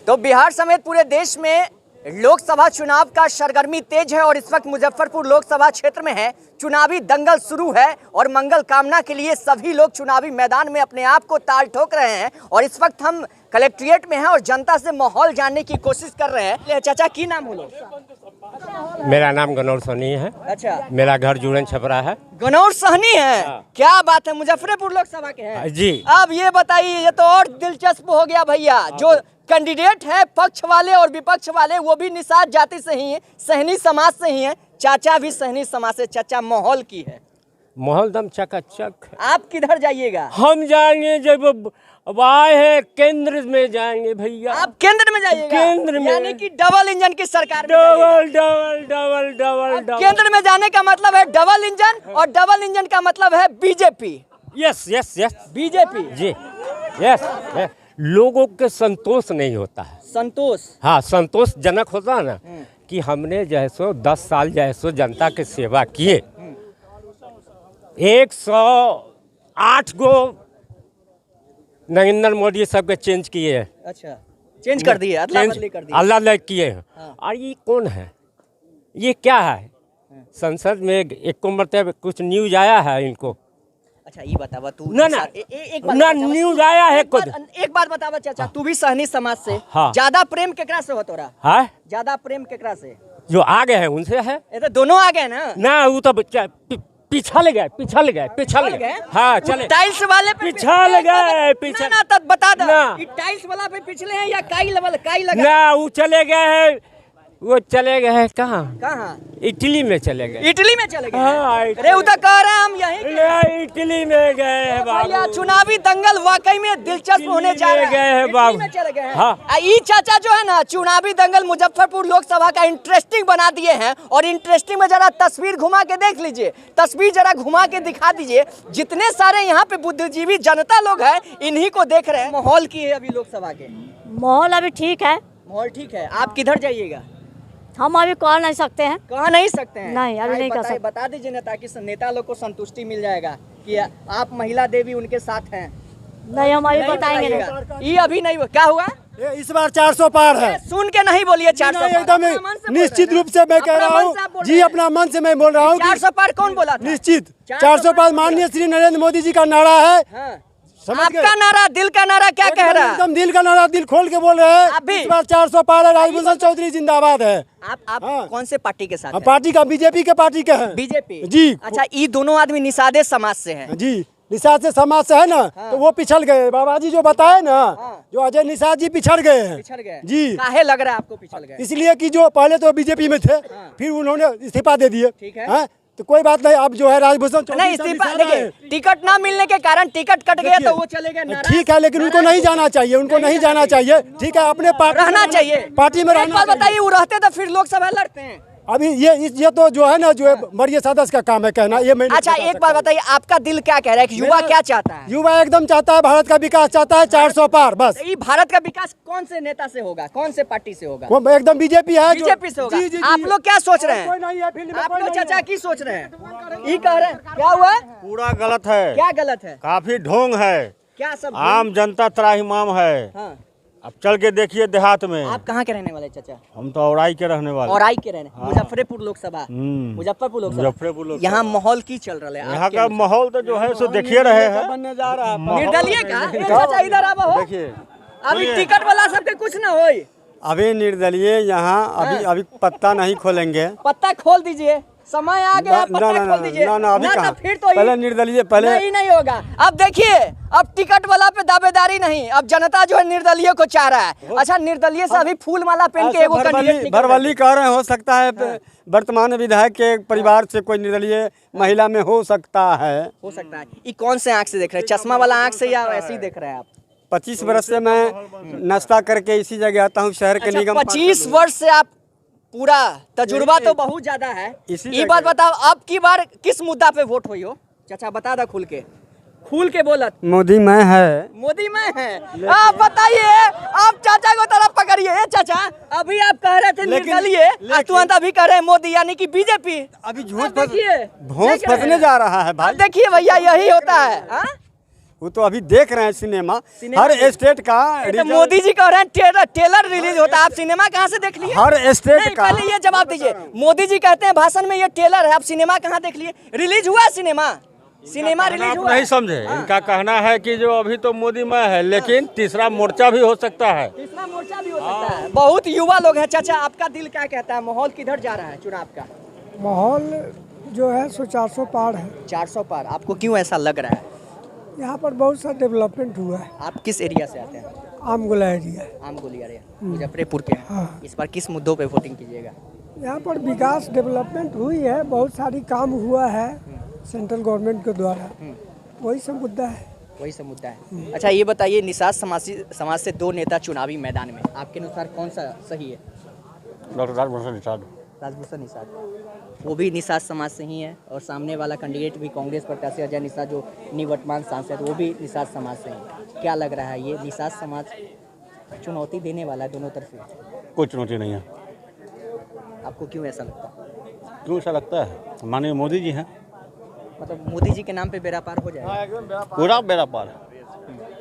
तो बिहार समेत पूरे देश में लोकसभा चुनाव का सरगर्मी तेज है और इस वक्त मुजफ्फरपुर लोकसभा क्षेत्र में है चुनावी दंगल शुरू है और मंगल कामना के लिए सभी लोग चुनावी मैदान में अपने आप को ताल ठोक रहे हैं। और इस वक्त हम कलेक्ट्रेट में हैं और जनता से माहौल जानने की कोशिश कर रहे हैं। चाचा की नाम हो? मेरा नाम गनौर सहनी है। अच्छा, मेरा घर जुड़न छपरा है। गनौर सहनी है? क्या बात है, मुजफ्फरपुर लोकसभा के हैं जी। अब ये बताइए, ये तो और दिलचस्प हो गया भैया, जो कैंडिडेट है पक्ष वाले और विपक्ष वाले वो भी निषाद जाति से ही है, सहनी समाज से ही है, चाचा भी सहनी समाज से। चाचा माहौल की है? माहौल दम चकाचक। आप किधर जाइएगा? हम जाएंगे जब अब आए हैं केंद्र में जाएंगे भैया। आप केंद्र में जाइएगा? केंद्र में, यानी कि डबल इंजन की सरकार में double double double double double. केंद्र में जाने का मतलब है डबल इंजन और डबल इंजन का मतलब है BJP. Yes yes yes, BJP ji yes. लोगों के संतोष नहीं होता है। संतोष? हाँ, संतोषजनक होता है ना कि हमने जैसो 10 साल जैसो जनता के सेवा किए, 108 गो नरेंद्र मोदी सबके चेंज किए हैं। अच्छा, चेंज कर दिए, अदला बदली कर दिए, अल्लाह लाइक किए हैं। हाँ। और ये कौन है, ये क्या है? संसद में एक मरतबा कुछ न्यूज आया है इनको? अच्छा ये बतावा तू ना ना ना न्यूज आया है कुछ? एक बात बतावा चाचा, तू भी सहनी समाज से, हाँ। ज्यादा प्रेम केकरा से हो तोरा? है ज्यादा प्रेम केकरा से? जो आगे है उनसे है ये तो दोनों आ गए ना। वो तो पिछल गए। हाँ चले, टाइल्स वाले पे पिछल गए, पिछल ना तब बता दो, ना। ये टाइल्स वाला पे पिछले हैं या काई लेवल काई लगा? ना वो चले गए हैं, वो चले गए हैं कहाँ? कहाँ? इटली में चले गए। इटली में चले गए? हाँ, अरे उधर कह रहे हैं हम यहीं के। इटली में गए हैं भैया बाबू। चुनावी दंगल वाकई में दिलचस्प होने जा रहा है। गए हैं बाबू। इटली में चले गए हैं। हाँ। ये चाचा जो है ना चुनावी दंगल मुजफ्फरपुर लोकसभा का इंटरेस्टिंग बना दिए हैं। और इंटरेस्टिंग में जरा तस्वीर घुमा के देख लीजिए, तस्वीर जरा घुमा के दिखा दीजिए। जितने सारे यहाँ पे बुद्धिजीवी जनता लोग हैं इन्हीं को देख रहे हैं। माहौल की है अभी लोकसभा के? माहौल अभी ठीक है। माहौल ठीक है। आप किधर जाइएगा? हम अभी कह नहीं सकते हैं। कह नहीं सकते हैं? नहीं, अभी नहीं कह सकते। बता दीजिए ना, ताकि नेता लोग को संतुष्टि मिल जाएगा कि आप महिला देवी उनके साथ हैं। नहीं, हम अभी नहीं बताएंगे बताइएगा। नहीं। ये अभी नहीं, क्या हुआ? इस बार 400 पार है। सुन के नहीं बोलिए 400 पार। एकदम निश्चित रूप से मैं कह रहा हूँ जी, अपना मन से मैं बोल रहा हूँ 400 पार कौन बोला था? निश्चित 400 पार माननीय श्री नरेंद्र मोदी जी का नारा है। हाँ। समझ गए? आपका नारा, दिल का नारा क्या कह रहा है? एकदम दिल का नारा, दिल खोल के बोल रहे हैं। आप भी? इस बार 400 पार है। राजभूषण चौधरी जिंदाबाद है। आप हाँ। कौन से पार्टी के साथ हम हैं? पार्टी का बीजेपी के पार्टी के हैं। बीजेपी जी। अच्छा, ये दोनों आदमी निषादे समाज से हैं। जी, निषाद से समाज से है ना। हाँ। तो वो पिछड़ गए। बाबा जी जो बताए ना, हाँ। जो अजय निषाद जी पिछड़ गए हैं। पिछड़ गए? जी। काहे लग रहा है आपको पिछड़ गए? इसलिए कि जो पहले तो बीजेपी में थे, हाँ। फिर उन्होंने इस्तीफा दे दिए। ठीक है। हाँ? तो कोई बात नहीं। अब जो है राजभूषण चौधरी नहीं, साहब इस्तीफा निषाद देखिए, है। टिकट ना मिलने के कारण टिकट कट गया तो वो चले गए। नाराज- ठीक है, लेकिन उनको नहीं जाना चाहिए, उनको नहीं जाना चाहिए। ठीक है, अपने पार्टी रहना चाहिए। पार्टी में एक रहना बात चाहिए। बताइए, वो रहते तो फिर लोकसभा लड़ते हैं। अभी ये तो जो है ना, जो है मरिए सदस्य का काम है कहना। ये मैं अच्छा एक बात बताइए, आपका दिल क्या कह रहा है कि युवा क्या चाहता है? युवा एकदम चाहता है भारत का विकास चाहता है, 400 पार बस। ये भारत का विकास कौन से नेता से होगा, कौन से पार्टी से होगा? वो एकदम बीजेपी है। बीजेपी से होगा। जी, जी, आप जी। लोग क्या सोच रहे कोई नहीं है हैं? फील्ड में, आप कोई लोग नहीं चाचा है। की सोच रहे हैं? ये कह रहे हैं क्या हुआ? पूरा गलत है। क्या गलत है? काफी ढोंग है। क्या सब? आम जनता त्राहिमाम है। हाँ। अब चल के देखिए देहात में। आप कहाँ के रहने वाले चाचा? हम तो औराई के रहने वाले। और आई के रहने? मुजफ्फरपुर लोकसभा। मुजफ्फरपुर मुजफ्फरपुर लोकसभा। लोकसभा। यहाँ माहौल की चल रहा है? यहाँ का माहौल तो जो है सो देखिए रहे हैं। बनने जा रहा है। निर्दलीय का? ए, चाचा इधर आवा हो। देखिए अभी टिकट वाला सबके कुछ ना होई। अभी निर्दलीय यहाँ अभी पत्ता नहीं खोलेंगे। पत्ता खोल दीजिए, समय आ गया, पत्ता खोल दीजिए। अभी ना कहाँ? तो फिर तो पहले निर्दलीय, पहले नहीं होगा। अब देखिए, अब टिकट वाला पे दावेदारी नहीं, अब जनता जो है निर्दलीय को चाह रहा है। अच्छा, निर्दलीय से अभी फूल माला पहन के एगो कैंडिडेट निकल भरवली कह रहे हैं, हो सकता है वर्तमान विधायक के परिवार से कोई निर्दलीय महिला में हो सकता है। हो सकता है। ये कौन से आंख से देख रहे हैं, चश्मा वाला आंख से या ऐसे ही देख रहे हैं आप? 25 वर्ष से मैं नाश्ता करके इसी जगह आता हूँ, शहर के अच्छा, निगम। 25 वर्ष से आप पूरा तजुर्बा तो बहुत ज्यादा है। इसी ये बात बताओ, अब की बार किस मुद्दा पे वोट हुई हो? चाचा बता दो खुल के बोलत। मोदी में है। मोदी में है? आप बताइए, आप चाचा को तरफ पकड़िए। ए चाचा, अभी आप कह रहे थे निर्दलीय, तुरंत अभी कह रहे हैं मोदी यानी कि बीजेपी। अभी देखिए भोंस फंसने जा रहा है भाई। देखिए भैया, यही होता है। हाँ? वो तो अभी देख रहे हैं सिनेमा सिनेमा हर स्टेट का ये तो रिजल्ट- मोदी जी कह रहे हैं ट्रेलर रिलीज होता है, आप सिनेमा कहाँ से देख लिए? हर स्टेट नहीं, का पहले ये जवाब दीजिए। मोदी जी कहते हैं भाषण में ये ट्रेलर है, आप सिनेमा कहाँ देख लिए? रिलीज हुआ सिनेमा रिलीज आप हुआ? नहीं समझे, इनका कहना है कि जो अभी तो मोदी में है, लेकिन तीसरा मोर्चा भी हो सकता है। तीसरा मोर्चा भी हो सकता है। बहुत युवा लोग हैं। चाचा, आपका दिल क्या कहता है, माहौल किधर जा रहा है चुनाव का? माहौल जो है 400 पार है। 400 पार। आपको क्यों ऐसा लग रहा है? यहाँ पर बहुत सा डेवलपमेंट हुआ है। आप किस एरिया से आते हैं? आमगोला एरिया। आमगोली एरिया, मुजफ्फरपुर के हैं। हाँ। इस बार किस मुद्दों पे वोटिंग कीजिएगा? यहाँ पर विकास डेवलपमेंट हुई है, बहुत सारी काम हुआ है सेंट्रल गवर्नमेंट के द्वारा, वही सब मुद्दा है। वही सब मुद्दा है। अच्छा, ये बताइए, निषाद समाज से 2 नेता चुनावी मैदान में, आपके अनुसार कौन सा सही है? डॉक्टर राजभूषण निषाद। राजभूषण निषाद, वो भी निषाद समाज से ही है, और सामने वाला कैंडिडेट भी कांग्रेस प्रत्याशी अजय निषाद, जो निवर्तमान सांसद, वो भी निषाद समाज से ही। क्या लग रहा है, ये निषाद समाज चुनौती देने वाला है दोनों तरफ से? कोई चुनौती नहीं है। आपको क्यों ऐसा लगता है? क्यों ऐसा लगता है? माननीय मोदी जी हैं, मतलब मोदी जी के नाम पे बेड़ा पार हो जाएगा? पूरा बेड़ा पार है।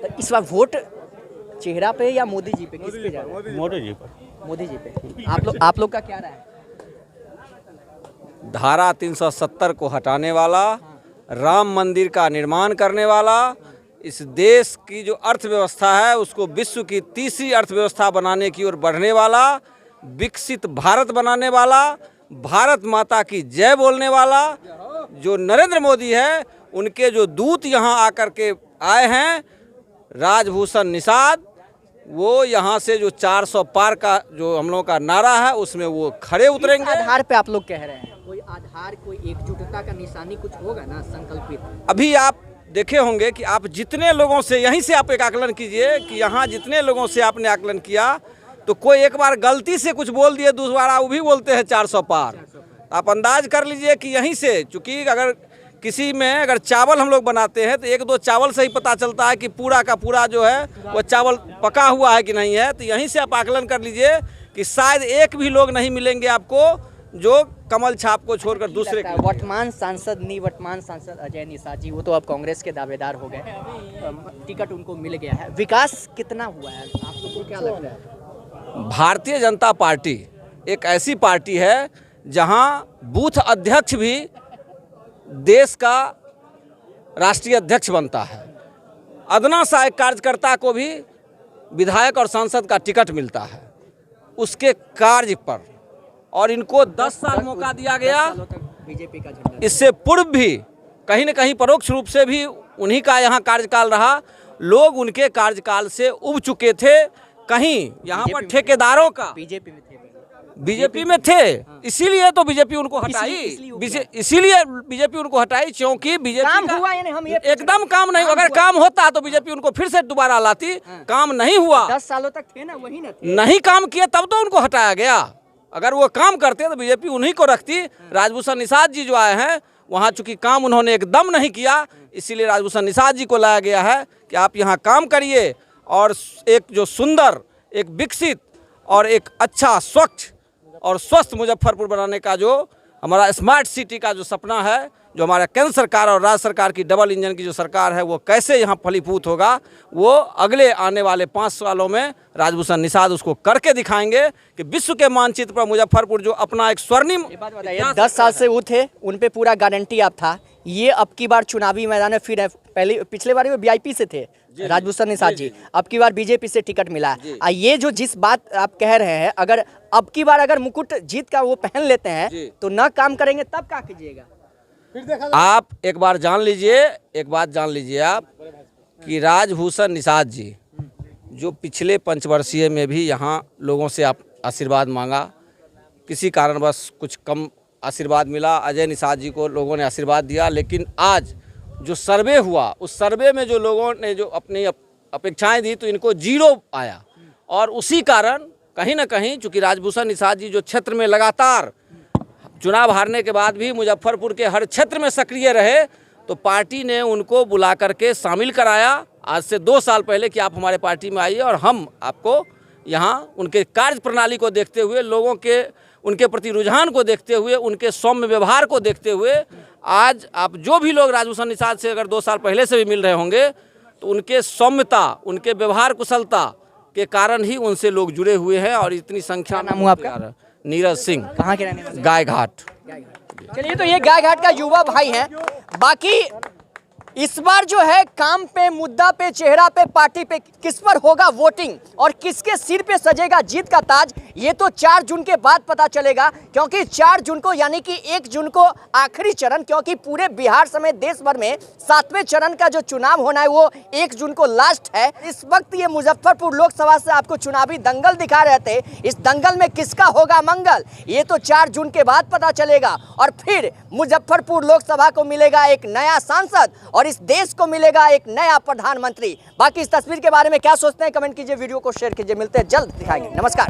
तो इस बार वोट चेहरा पे या मोदी जी पे, किस पे जाएगा? मोदी जी पर। मोदी जी पे। आप लोग का क्या राय है? धारा 370 को हटाने वाला, राम मंदिर का निर्माण करने वाला, इस देश की जो अर्थव्यवस्था है उसको विश्व की तीसरी अर्थव्यवस्था बनाने की ओर बढ़ने वाला, विकसित भारत बनाने वाला, भारत माता की जय बोलने वाला जो नरेंद्र मोदी है, उनके जो दूत यहाँ आकर के आए हैं, राजभूषण निषाद, वो यहाँ से जो 400 पार का जो हम लोगों का नारा है उसमें वो खड़े उतरेंगे। आधार पे आप लोग कह रहे हैं, कोई आधार, कोई एकजुटता का निशानी कुछ होगा ना संकल्पित? अभी आप देखे होंगे कि आप जितने लोगों से, यहीं से आप एक आकलन कीजिए कि यहाँ जितने लोगों से आपने आकलन किया, तो कोई एक बार गलती से कुछ बोल दिए, दूसरा वो भी बोलते हैं 400 पार। आप अंदाज कर लीजिए कि यहीं से, चूँकि अगर किसी में अगर चावल हम लोग बनाते हैं तो 1-2 चावल से ही पता चलता है कि पूरा का पूरा जो है वो चावल पका हुआ है कि नहीं है। तो यहीं से आप आकलन कर लीजिए कि शायद एक भी लोग नहीं मिलेंगे आपको जो कमल छाप को छोड़कर दूसरे के। वर्तमान सांसद, निवर्तमान सांसद अजय निषाद जी, वो तो अब कांग्रेस के दावेदार हो गए, टिकट उनको मिल गया है। विकास कितना हुआ है, आप लोग को क्या लगता है? भारतीय जनता पार्टी एक ऐसी पार्टी है जहां बूथ अध्यक्ष भी देश का राष्ट्रीय अध्यक्ष बनता है। अदना सा एक कार्यकर्ता को भी विधायक और सांसद का टिकट मिलता है उसके कार्य पर, और इनको 10 साल मौका दिया गया। बीजेपी का झंडा, इससे पूर्व भी कहीं न कहीं परोक्ष रूप से भी उन्हीं का यहाँ कार्यकाल रहा। लोग उनके कार्यकाल से उब चुके थे। कहीं यहाँ पर ठेकेदारों का बीजेपी में थे, बीजेपी में थे, इसीलिए तो बीजेपी उनको हटाई। इसीलिए बीजेपी उनको हटाई क्योंकि बीजेपी काम का हुआ या नहीं? हम ये एकदम काम नहीं। अगर काम होता तो बीजेपी उनको फिर से दोबारा लाती। काम नहीं हुआ, 10 सालों तक थे ना, वही ना थे। नहीं काम किए तब तो उनको हटाया गया। अगर वो काम करते तो बीजेपी उन्हीं को रखती। राजभूषण निषाद जी जो आए हैं वहाँ चूंकि काम उन्होंने एकदम नहीं किया, इसीलिए राजभूषण निषाद जी को लाया गया है कि आप यहाँ काम करिए और एक जो सुंदर, एक विकसित और एक अच्छा, स्वच्छ और स्वस्थ मुजफ्फरपुर बनाने का जो हमारा स्मार्ट सिटी का जो सपना है, जो हमारा केंद्र सरकार और राज्य सरकार की डबल इंजन की जो सरकार है, वो कैसे यहाँ फलीभूत होगा, वो अगले आने वाले 5 सालों में राजभूषण निषाद उसको करके दिखाएंगे कि विश्व के मानचित्र पर मुजफ्फरपुर जो अपना एक स्वर्णिम। 10 साल से वो थे, उन पे पूरा गारंटी आप था। ये अब की बार चुनावी मैदान में फिर है। पहले पिछले बार वो वीआईपी से थे राजभूषण निषाद जी, अब की बार बीजेपी से टिकट मिला। ये जो जिस बात आप कह रहे हैं, अगर अब की बार अगर मुकुट जीत का वो पहन लेते हैं तो ना काम करेंगे, तब क्या कीजिएगा? आप एक बार जान लीजिए, एक बात जान लीजिए आप कि राजभूषण निषाद जी जो पिछले पंचवर्षीय में भी यहाँ लोगों से आप आशीर्वाद मांगा, किसी कारणवश कुछ कम आशीर्वाद मिला। अजय निषाद जी को लोगों ने आशीर्वाद दिया, लेकिन आज जो सर्वे हुआ उस सर्वे में जो लोगों ने जो अपनी अपेक्षाएं दी तो इनको 0 आया। और उसी कारण कहीं ना कहीं चूँकि राजभूषण निषाद जी जो क्षेत्र में लगातार चुनाव हारने के बाद भी मुजफ्फरपुर के हर क्षेत्र में सक्रिय रहे, तो पार्टी ने उनको बुला करके शामिल कराया आज से 2 साल पहले कि आप हमारे पार्टी में आइए और हम आपको यहाँ उनके कार्य प्रणाली को देखते हुए, लोगों के उनके प्रति रुझान को देखते हुए, उनके सौम्य व्यवहार को देखते हुए, आज आप जो भी लोग राजभूषण निषाद से अगर 2 साल पहले से भी मिल रहे होंगे तो उनके सौम्यता, उनके व्यवहार कुशलता के कारण ही उनसे लोग जुड़े हुए हैं और इतनी संख्या में। नाम हुआ आपका? नीरज सिंह, कहाँ के रहने वाले? गाय घाट। चलिए, तो ये गाय घाट का युवा भाई हैं। बाकी इस बार जो है काम पे, मुद्दा पे, चेहरा पे, पार्टी पे किस पर होगा वोटिंग और किसके सिर पे सजेगा जीत का ताज, ये तो 4 जून के बाद पता चलेगा। क्योंकि 4 जून को यानी कि 1 जून को आखिरी चरण, क्योंकि पूरे बिहार समेत देश भर में 7वें चरण का जो चुनाव होना है वो 1 जून को लास्ट है। इस वक्त ये मुजफ्फरपुर लोकसभा से आपको चुनावी दंगल दिखा रहे थे। इस दंगल में किसका होगा मंगल, ये तो 4 जून के बाद पता चलेगा। और फिर मुजफ्फरपुर लोकसभा को मिलेगा एक नया सांसद और इस देश को मिलेगा एक नया प्रधानमंत्री। बाकी इस तस्वीर के बारे में क्या सोचते हैं कमेंट कीजिए, वीडियो को शेयर कीजिए। मिलते हैं जल्द, दिखाएंगे। नमस्कार।